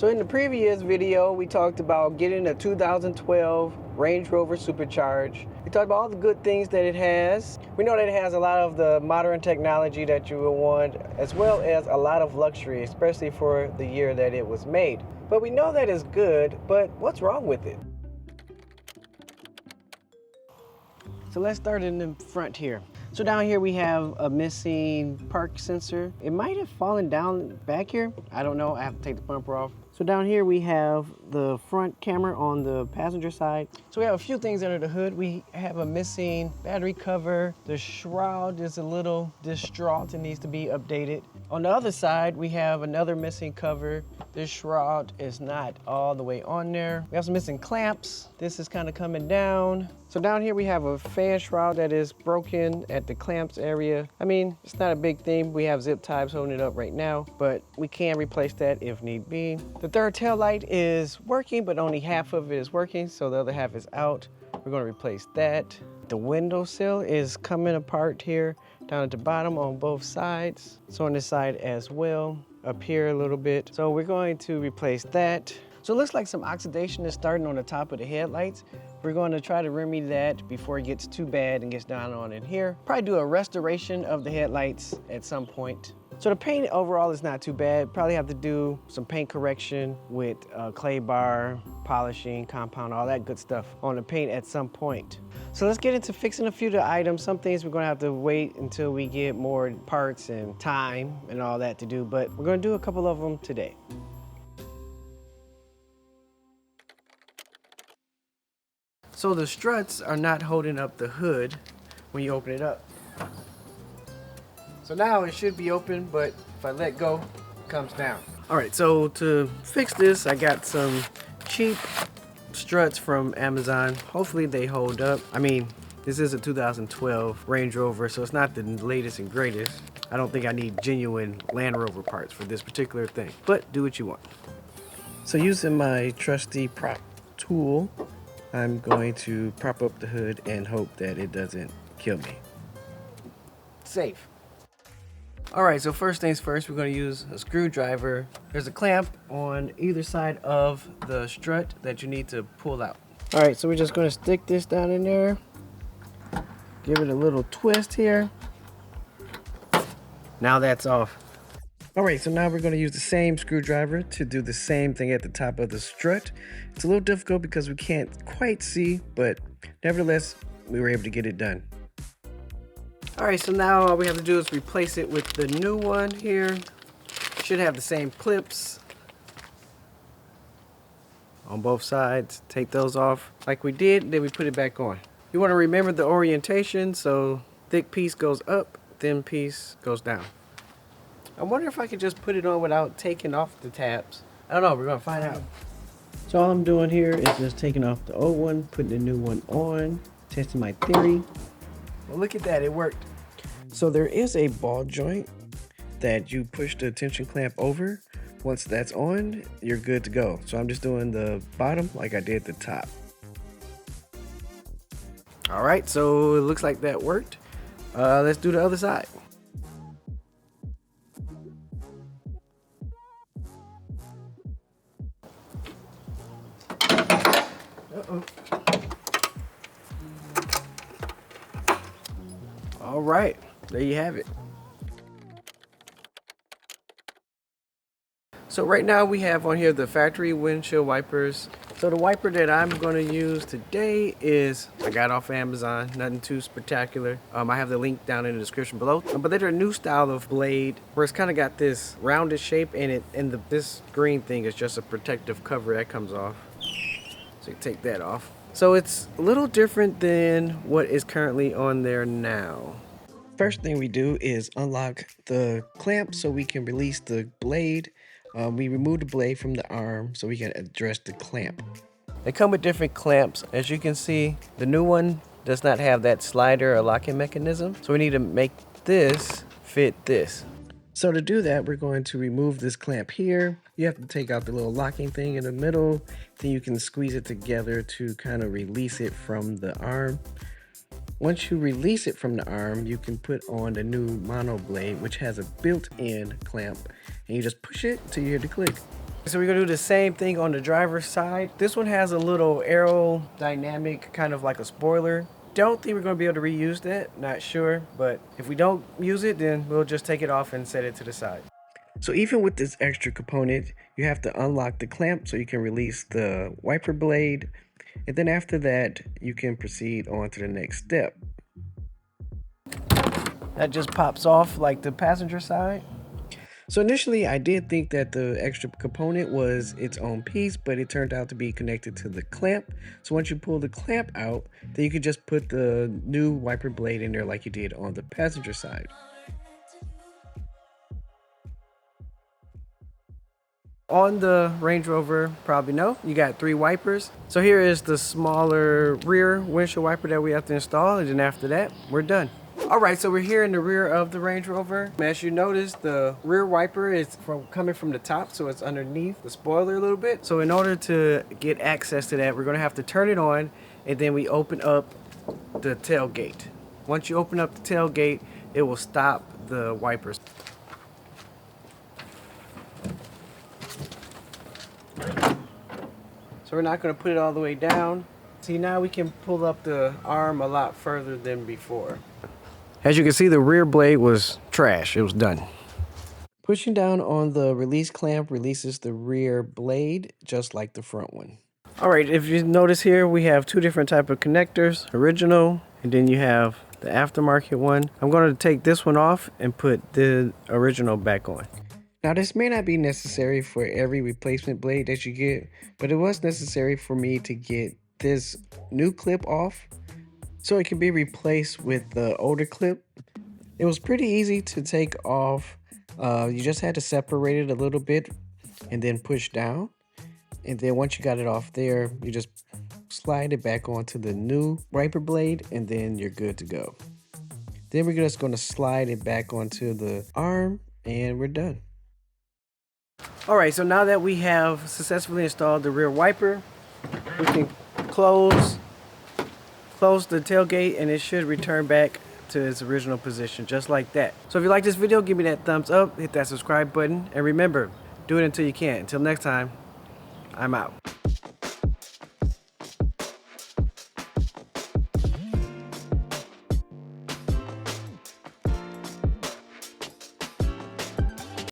So in the previous video, we talked about getting a 2012 Range Rover Supercharged. We talked about all the good things that it has. We know that it has a lot of the modern technology that you will want, as well as a lot of luxury, especially for the year that it was made. But we know that it's good, but what's wrong with it? So let's start in the front here. So down here we have a missing park sensor. It might have fallen down back here. I don't know, I have to take the bumper off. So down here we have the front camera on the passenger side. So we have a few things under the hood. We have a missing battery cover. The shroud is a little distraught and needs to be updated. On the other side, we have another missing cover. This shroud is not all the way on there. We have some missing clamps. This is kind of coming down. So down here we have a fan shroud that is broken at the clamps area. I mean, it's not a big thing. We have zip ties holding it up right now, but we can replace that if need be. The third tail light is working, but only half of it is working, so the other half is out. We're gonna replace that. The windowsill is coming apart here, down at the bottom on both sides. So on this side as well, up here a little bit. So we're going to replace that. So it looks like some oxidation is starting on the top of the headlights. We're going to try to remedy that before it gets too bad and gets down on in here. Probably do a restoration of the headlights at some point. So the paint overall is not too bad. Probably have to do some paint correction with clay bar, polishing, compound, all that good stuff on the paint at some point. So let's get into fixing a few of the items. Some things we're gonna have to wait until we get more parts and time and all that to do, but we're gonna do a couple of them today. So the struts are not holding up the hood when you open it up. So now it should be open, but if I let go, it comes down. All right, so to fix this, I got some cheap struts from Amazon. Hopefully they hold up. I mean, this is a 2012 Range Rover, so it's not the latest and greatest. I don't think I need genuine Land Rover parts for this particular thing, but do what you want. So using my trusty prop tool, I'm going to prop up the hood and hope that it doesn't kill me. Safe. All right, so first things first, we're going to use a screwdriver. There's a clamp on either side of the strut that you need to pull out. All right, so we're just going to stick this down in there. Give it a little twist here. Now that's off. All right, so now we're going to use the same screwdriver to do the same thing at the top of the strut. It's a little difficult because we can't quite see, but nevertheless, we were able to get it done. All right, so now all we have to do is replace it with the new one here. Should have the same clips on both sides. Take those off like we did, then we put it back on. You want to remember the orientation, so thick piece goes up, thin piece goes down. I wonder if I could just put it on without taking off the tabs. I don't know, we're gonna find out. So all I'm doing here is just taking off the old one, putting the new one on, testing my theory. Well, look at that, it worked. So there is a ball joint that you push the tension clamp over. Once that's on, you're good to go. So I'm just doing the bottom like I did the top. All right, so it looks like that worked. Let's do the other side. Uh-oh. All right, there you have it. So right now we have on here the factory windshield wipers. So the wiper that I'm going to use today is, I got off Amazon, nothing too spectacular. I have the link down in the description below. But they're a new style of blade where it's kind of got this rounded shape in it, and this green thing is just a protective cover that comes off. So you take that off. So it's a little different than what is currently on there now. First thing we do is unlock the clamp so we can release the blade. We remove the blade from the arm so we can address the clamp. They come with different clamps. As you can see, the new one does not have that slider or locking mechanism. So we need to make this fit this. So to do that, we're going to remove this clamp here. You have to take out the little locking thing in the middle. Then you can squeeze it together to kind of release it from the arm. Once you release it from the arm, you can put on the new mono blade, which has a built-in clamp, and you just push it till you hear the click. So we're gonna do the same thing on the driver's side. This one has a little aerodynamic, kind of like a spoiler. Don't think we're gonna be able to reuse that, not sure, but if we don't use it, then we'll just take it off and set it to the side. So even with this extra component, you have to unlock the clamp so you can release the wiper blade. And then after that, you can proceed on to the next step. That just pops off like the passenger side. So initially I did think that the extra component was its own piece, but it turned out to be connected to the clamp. So once you pull the clamp out, then you could just put the new wiper blade in there like you did on the passenger side. On the Range Rover, probably know, you got 3 wipers. So here is the smaller rear windshield wiper that we have to install, and then after that, we're done. All right, so we're here in the rear of the Range Rover. As you notice, the rear wiper is coming from the top, so it's underneath the spoiler a little bit. So in order to get access to that, we're gonna have to turn it on, and then we open up the tailgate. Once you open up the tailgate, it will stop the wipers. So we're not going to put it all the way down. See, now we can pull up the arm a lot further than before. As you can see, the rear blade was trash. It was done. Pushing down on the release clamp releases the rear blade, just like the front one. All right, if you notice here, we have 2 different type of connectors, original, and then you have the aftermarket one. I'm going to take this one off and put the original back on. Now this may not be necessary for every replacement blade that you get, but it was necessary for me to get this new clip off so it can be replaced with the older clip. It was pretty easy to take off. You just had to separate it a little bit and then push down. And then once you got it off there, you just slide it back onto the new wiper blade and then you're good to go. Then we're just going to slide it back onto the arm and we're done. Alright, so now that we have successfully installed the rear wiper, we can close the tailgate and it should return back to its original position, just like that. So if you like this video, give me that thumbs up, hit that subscribe button, and remember, do it until you can. Until next time, I'm out.